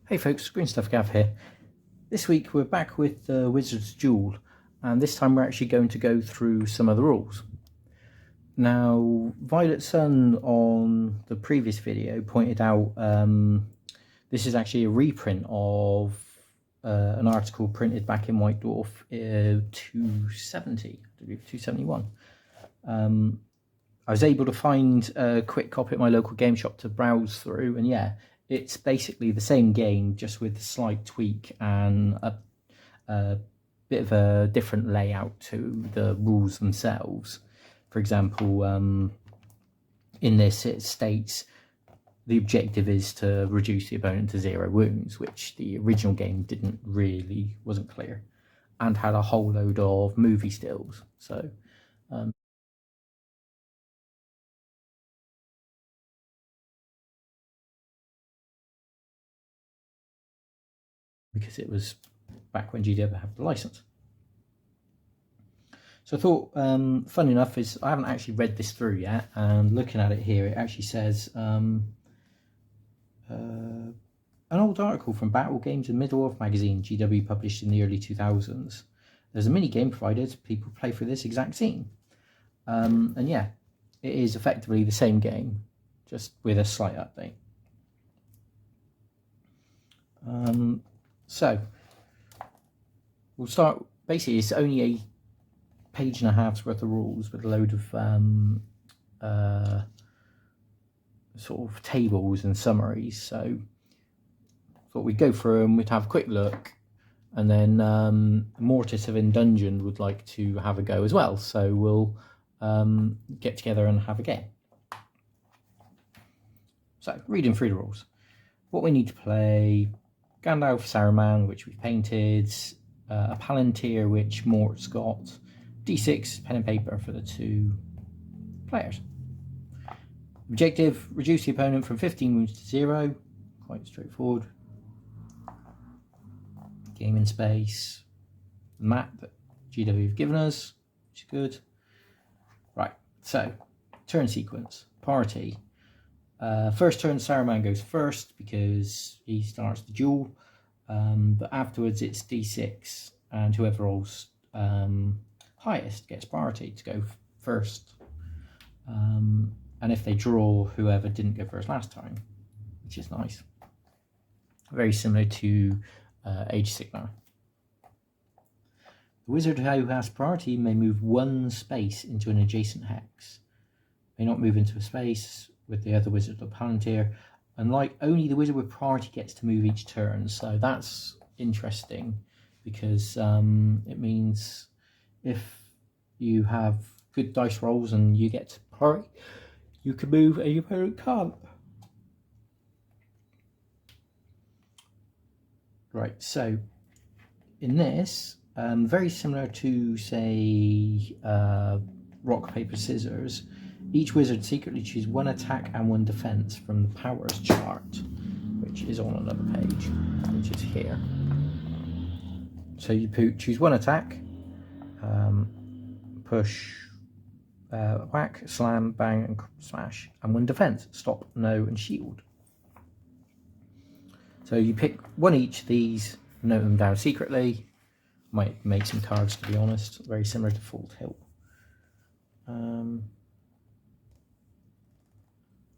Hey folks, Green Stuff Gav here. This week we're back with the Wizard's Duel, and this time we're actually going to go through some of the rules. Now, Violetsun on the previous video pointed out this is actually a reprint of an article printed back in White Dwarf 270, I believe 271. I was able to find a quick copy at my local game shop to browse through, and yeah, it's basically the same game, just with a slight tweak and a bit of a different layout to the rules themselves. For example, in this it states the objective is to reduce the opponent to 0 wounds, which the original game wasn't clear, and had a whole load of movie stills. So because it was back when GW had the license. So I thought, fun enough, is I haven't actually read this through yet, and looking at it here, it actually says an old article from Battle Games and Middle-earth magazine, GW, published in the early 2000s. There's a mini game provided. People play through this exact scene. And yeah, it is effectively the same game, just with a slight update. So we'll start. Basically, it's only a page and a half's worth of rules with a load of sort of tables and summaries. So thought we'd go through them, we'd have a quick look, and then Mortis of Indungeon would like to have a go as well. So we'll get together and have a game. So reading through the rules, what we need to play: Gandalf Saruman, which we've painted, a Palantir, which Mort's got, D6, pen and paper for the 2 players. Objective: reduce the opponent from 15 wounds to 0. Quite straightforward. Game in space. The map that GW have given us, which is good. Right, so turn sequence. Party. First turn, Saruman goes first because he starts the duel, but afterwards it's D6, and whoever rolls highest gets priority to go first, and if they draw, whoever didn't go first last time, which is nice. Very similar to Age Sigmar. The wizard who has priority may move 1 space into an adjacent hex, may not move into a space with the other wizard or Palantir, and only the wizard with priority gets to move each turn. So that's interesting, because it means if you have good dice rolls and you get priority, you can move and your opponent can't. Right, so in this, very similar to, say, rock, paper, scissors, each wizard secretly chooses 1 attack and 1 defense from the powers chart, which is on another page, which is here. So you choose 1 attack, push, whack, slam, bang, and smash, and 1 defense: stop, no, and shield. So you pick 1 each of these, note them down secretly. Might make some cards, to be honest, very similar to Full Tilt.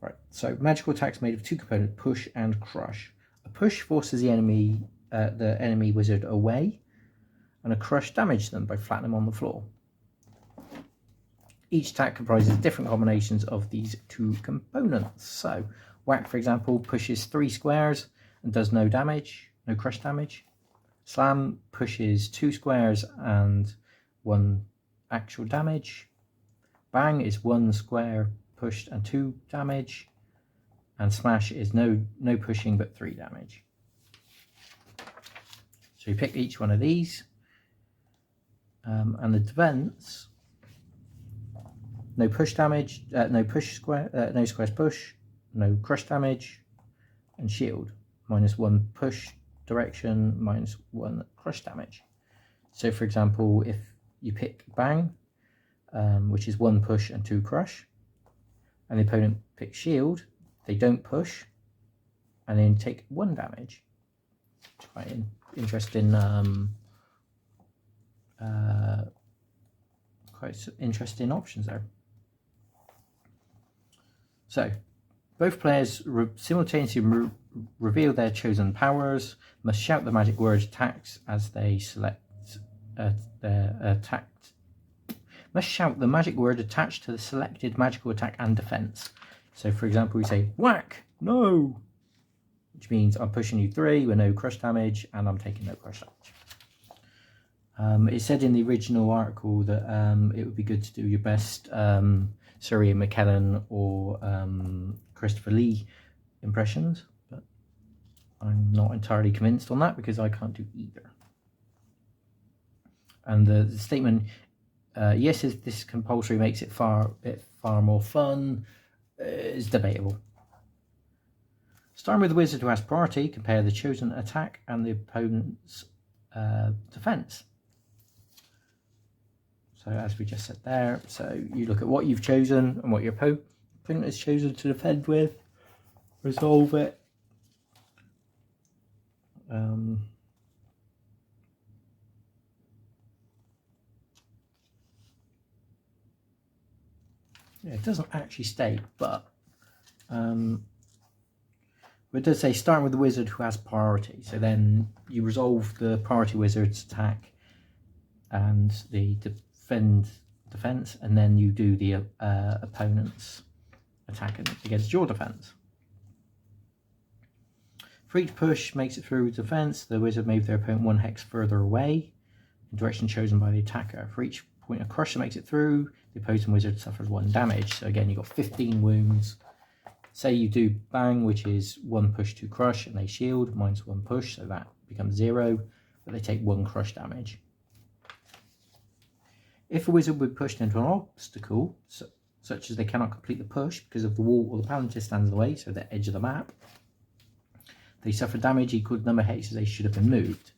Right, so magical attacks made of 2 components: push and crush. A push forces the enemy wizard away, and a crush damages them by flattening them on the floor. Each attack comprises different combinations of these 2 components. So whack, for example, pushes 3 squares and does no damage, no crush damage. Slam pushes 2 squares and 1 actual damage. Bang is 1 square pushed and 2 damage, and smash is no pushing but 3 damage. So you pick each one of these, and the defense: no push damage, no squares push, no crush damage, and shield -1 push direction, -1 crush damage. So for example, if you pick bang, which is 1 push and 2 crush, and the opponent picks shield, they don't push and then take 1 damage. quite interesting. Quite interesting options there. So, both players simultaneously reveal their chosen powers, must shout the magic word attacks as they select their attack. Must shout the magic word attached to the selected magical attack and defense. So, for example, we say, whack, no, which means I'm pushing you 3 with no crush damage and I'm taking no crush damage. It said in the original article that it would be good to do your best Surrey and McKellen or Christopher Lee impressions, but I'm not entirely convinced on that because I can't do either. And the statement, yes, if this compulsory makes it far more fun, is debatable. Starting with the wizard who has priority, compare the chosen attack and the opponent's defense. So as we just said there, so you look at what you've chosen and what your opponent has chosen to defend with, resolve it. Yeah, it doesn't actually state, but it does say starting with the wizard who has priority. So then you resolve the priority wizard's attack and the defense, and then you do the opponent's attack against your defense. For each push makes it through defense, the wizard moves their opponent 1 hex further away, in direction chosen by the attacker. For each point of crush that makes it through, the opposing wizard suffers 1 damage. So again, you've got 15 wounds. Say you do bang, which is 1 push, 2 crush, and they shield, minus 1 push, so that becomes 0, but they take 1 crush damage. If a wizard would be pushed into an obstacle, such as they cannot complete the push because of the wall or the palantir stands in the way, so the edge of the map, they suffer damage equal to the number of hexes they should have been moved.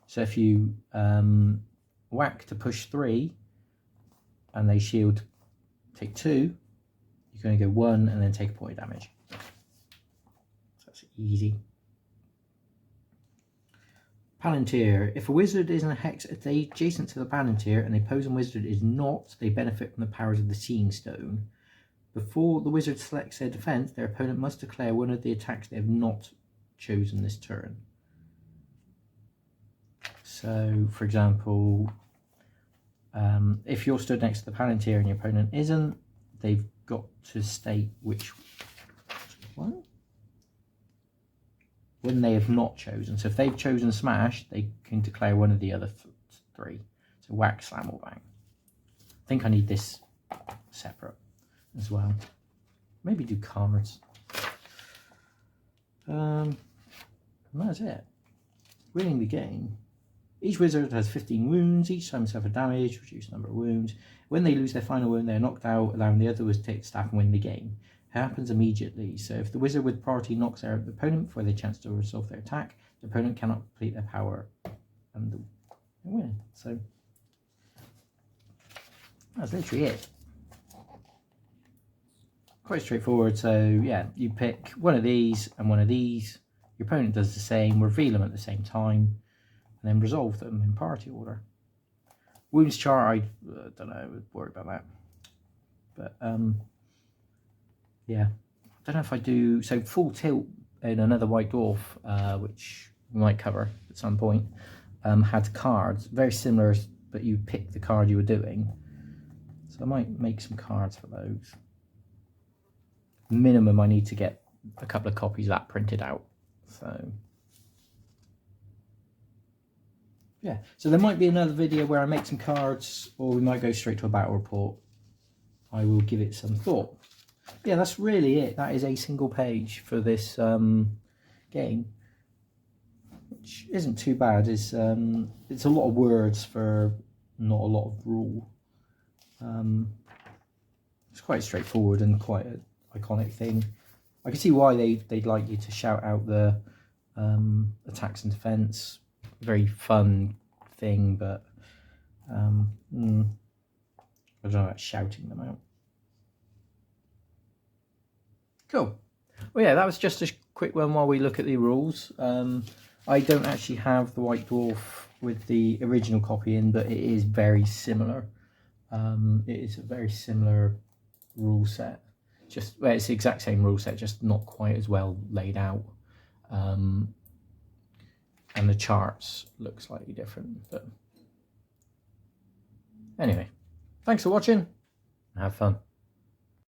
So if you whack to push 3 and they shield take 2, you're going to go 1 and then take a point of damage. So that's easy. Palantir. If a wizard is in a hex adjacent to the Palantir and the opposing wizard is not, they benefit from the powers of the Seeing Stone. Before the wizard selects their defense, their opponent must declare one of the attacks they have not chosen this turn. So, for example, if you're stood next to the Palantir and your opponent isn't, they've got to state which one? When they have not chosen. So if they've chosen smash, they can declare one of the other 3. So whack, slam, or bang. I think I need this separate as well. Maybe do cards. And that's it. Winning the game. Each wizard has 15 wounds. Each time suffer damage, reduce the number of wounds. When they lose their final wound, they are knocked out, allowing the other wizard to take the staff and win the game. It happens immediately. So if the wizard with priority knocks out the opponent before they have a chance to resolve their attack, the opponent cannot complete their power and they win. So that's literally it. Quite straightforward. So yeah, you pick one of these and one of these. Your opponent does the same, reveal them at the same time, and then resolve them in priority order. Wounds chart, I don't know, I would worry about that. But yeah, I don't know if I do. So full tilt in another White Dwarf, which we might cover at some point, had cards very similar, but you pick the card you were doing. So I might make some cards for those. Minimum, I need to get a couple of copies of that printed out. So yeah, so there might be another video where I make some cards, or we might go straight to a battle report. I will give it some thought. Yeah, that's really it. That is a single page for this game, which isn't too bad. It's a lot of words for not a lot of rule. It's quite straightforward and quite an iconic thing. I can see why they'd like you to shout out the attacks and defense. Very fun thing, but I don't know about shouting them out. Cool. Well, yeah, that was just a quick one while we look at the rules. I don't actually have the White Dwarf with the original copy in, but it is very similar. It is a very similar rule set. Well, it's the exact same rule set, just not quite as well laid out. And the charts look slightly different. But anyway, thanks for watching. Have fun.